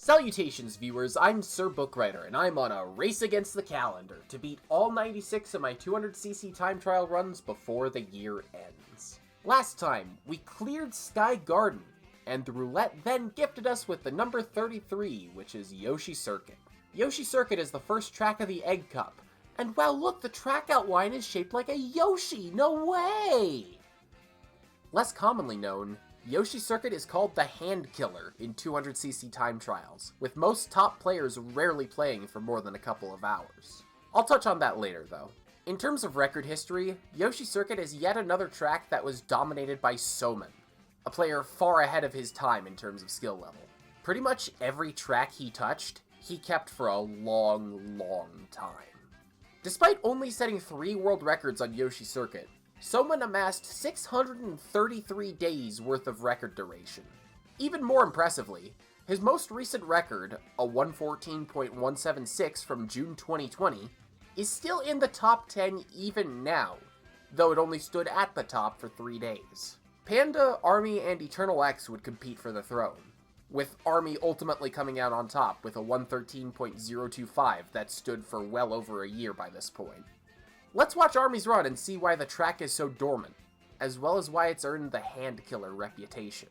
Salutations, viewers, I'm Sir Bookwriter, and I'm on a race against the calendar to beat all 96 of my 200cc time trial runs before the year ends. Last time, we cleared Sky Garden, and the roulette then gifted us with the number 33, which is Yoshi Circuit. Yoshi Circuit is the first track of the Egg Cup, and wow, look, the track outline is shaped like a Yoshi! No way! Less commonly known, Yoshi Circuit is called the Hand Killer in 200cc time trials, with most top players rarely playing for more than a couple of hours. I'll touch on that later, though. In terms of record history, Yoshi Circuit is yet another track that was dominated by Soman, a player far ahead of his time in terms of skill level. Pretty much every track he touched, he kept for a long time. Despite only setting 3 world records on Yoshi Circuit, Soman amassed 633 days worth of record duration. Even more impressively, his most recent record, a 114.176 from June 2020, is still in the top 10 even now, though it only stood at the top for 3 days. Panda, Army, and Eternal X would compete for the throne, with Army ultimately coming out on top with a 113.025 that stood for well over a year by this point. Let's watch Army's run and see why the track is so dormant, as well as why it's earned the Hand Killer reputation.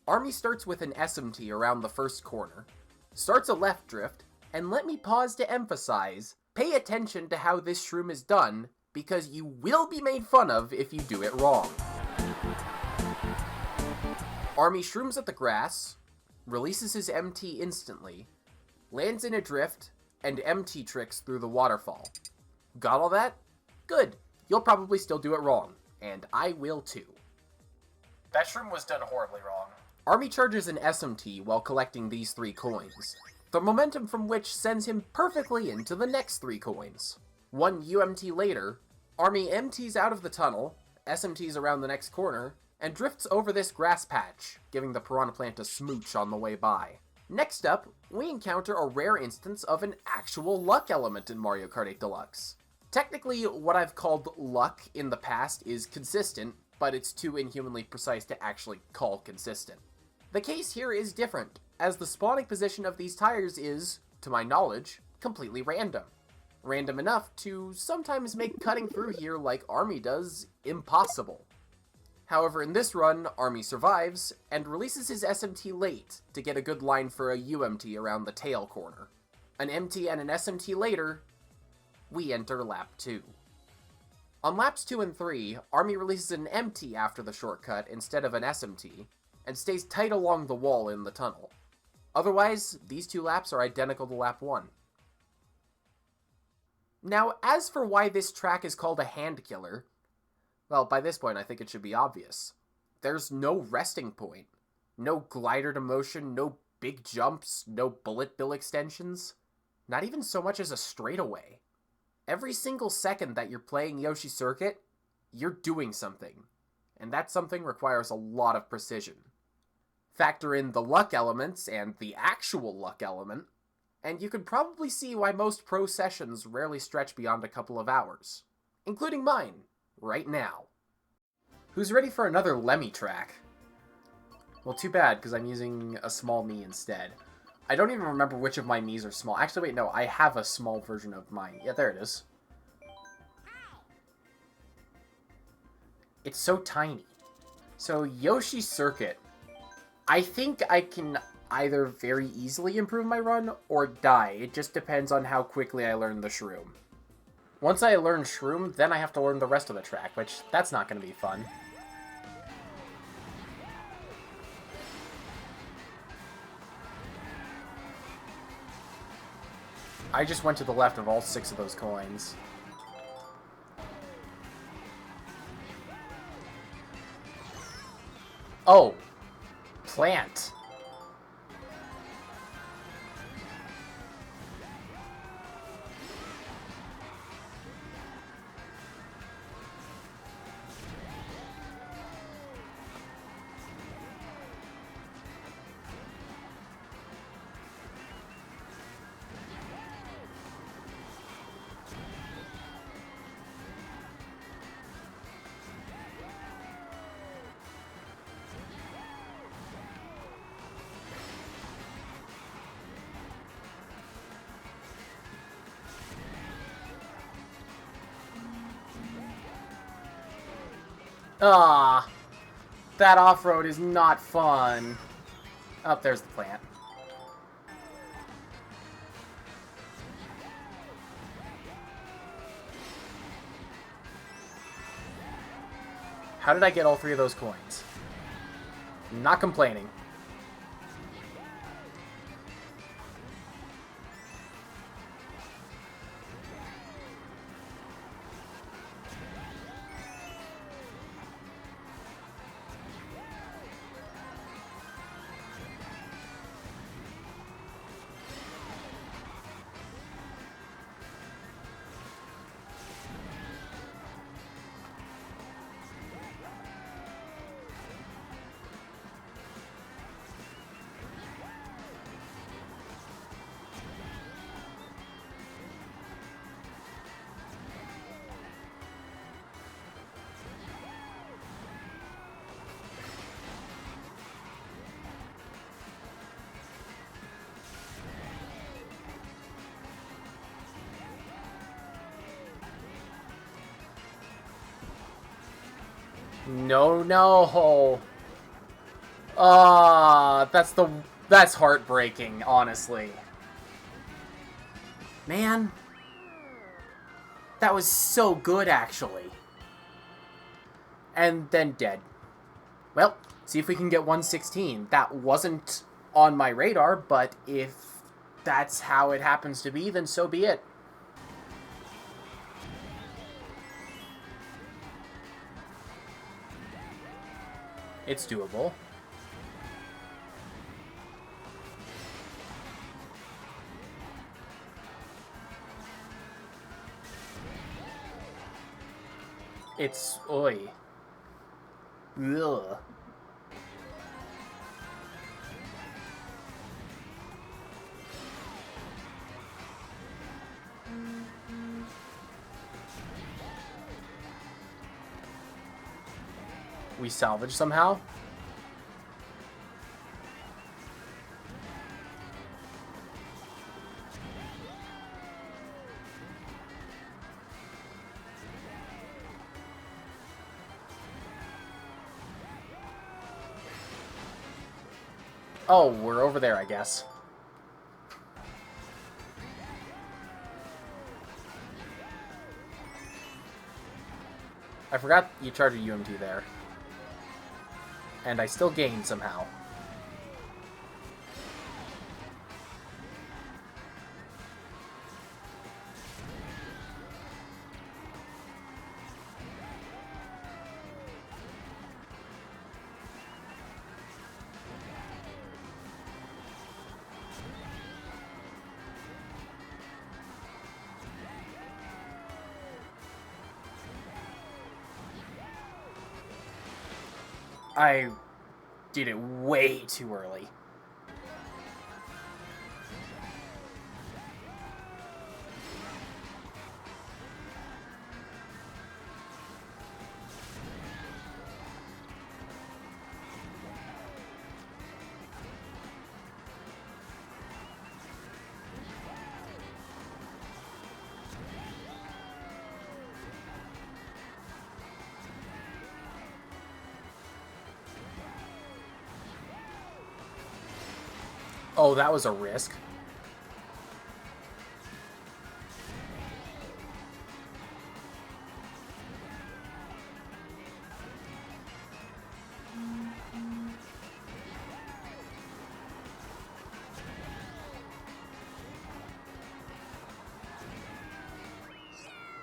Army starts with an SMT around the first corner, starts a left drift, and let me pause to emphasize, pay attention to how this shroom is done, because you will be made fun of if you do it wrong. Army shrooms at the grass, releases his MT instantly, lands in a drift, and MT tricks through the waterfall. Got all that? Good. You'll probably still do it wrong. And I will too. That shroom was done horribly wrong. Army charges an SMT while collecting these 3 coins, the momentum from which sends him perfectly into the next 3 coins. 1 UMT later, Army MTs out of the tunnel, SMTs around the next corner, and drifts over this grass patch, giving the Piranha Plant a smooch on the way by. Next up, we encounter a rare instance of an actual luck element in Mario Kart 8 Deluxe. Technically, what I've called luck in the past is consistent, but it's too inhumanly precise to actually call consistent. The case here is different, as the spawning position of these tires is, to my knowledge, completely random. Random enough to sometimes make cutting through here like Army does impossible. However, in this run, Army survives, and releases his SMT late to get a good line for a UMT around the tail corner. An MT and an SMT later, we enter lap 2. On laps 2 and 3, Army releases an MT after the shortcut instead of an SMT, and stays tight along the wall in the tunnel. Otherwise, these 2 laps are identical to lap 1. Now, as for why this track is called a Hand Killer, well, by this point I think it should be obvious. There's no resting point. No glider to motion, no big jumps, no bullet bill extensions. Not even so much as a straightaway. Every single second that you're playing Yoshi Circuit, you're doing something, and that something requires a lot of precision. Factor in the luck elements and the actual luck element, and you can probably see why most pro sessions rarely stretch beyond a couple of hours, including mine, right now. Who's ready for another Lemmy track? Well, too bad, because I'm using a small me instead. I don't even remember which of my Miis are small. Actually, wait, no, I have a small version of mine. Yeah, there it is. It's so tiny. So, Yoshi Circuit. I think I can either very easily improve my run or die. It just depends on how quickly I learn the shroom. Once I learn shroom, then I have to learn the rest of the track, which that's not going to be fun. I just went to the left of all 6 of those coins. Oh! Plant! Ah, that off-road is not fun. Oh, there's the plant. How did I get all 3 of those coins? Not complaining. No, no. Ah, that's heartbreaking, honestly. Man, that was so good, actually. And then dead. Well, see if we can get 116. That wasn't on my radar, but if that's how it happens to be, then so be it. It's doable. It's... oi. Ugh. We salvage somehow? Oh, we're over there, I guess. I forgot you charge a UMT there. And I still gain somehow. I did it way too early. Oh, that was a risk.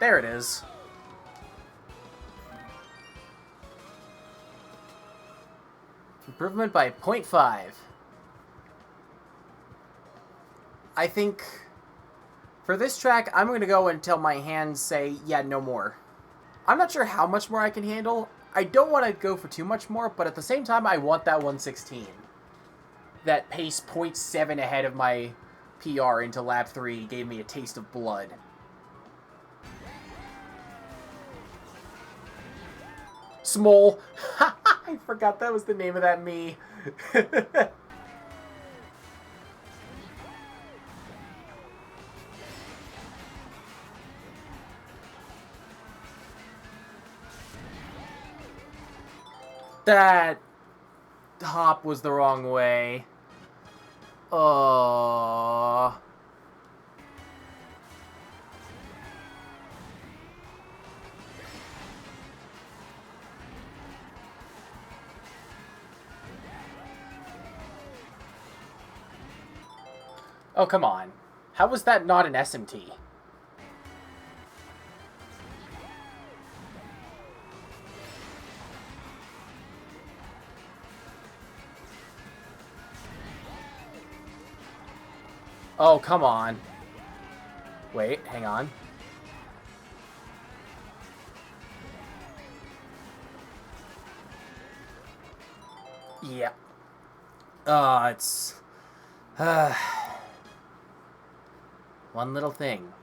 There it is. Improvement by 0.5. I think for this track, I'm going to go until my hands say, yeah, no more. I'm not sure how much more I can handle. I don't want to go for too much more, but at the same time, I want that 116. That pace 0.7 ahead of my PR into lap 3 gave me a taste of blood. Small. I forgot that was the name of that me. That hop was the wrong way. Oh. Oh, come on. How was that not an SMT? Oh, come on. Wait, hang on. Yeah. It's... one little thing.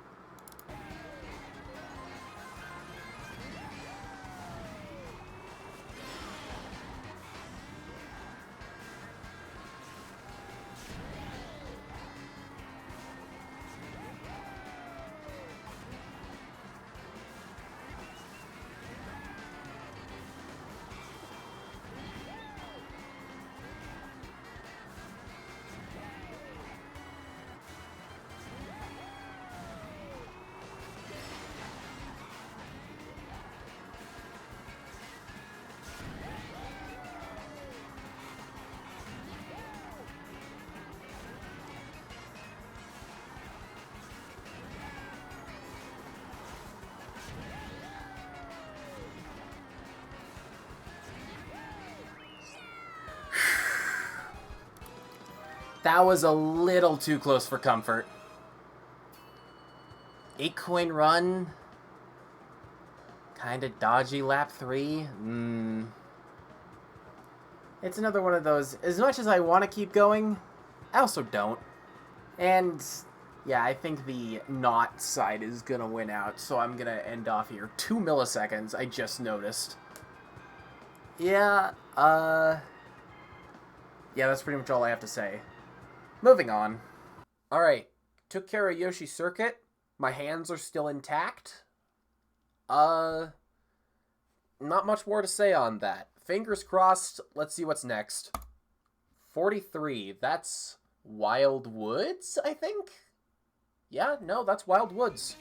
That was a little too close for comfort. 8-coin run. Kinda dodgy lap 3. It's another one of those, as much as I want to keep going, I also don't. And yeah, I think the not side is gonna win out, so I'm gonna end off here. 2 milliseconds, I just noticed. Yeah, yeah, that's pretty much all I have to say. Moving on. Alright, took care of Yoshi Circuit. My hands are still intact. Not much more to say on that. Fingers crossed, let's see what's next. 43, that's Wild Woods, I think? Yeah, no, that's Wild Woods.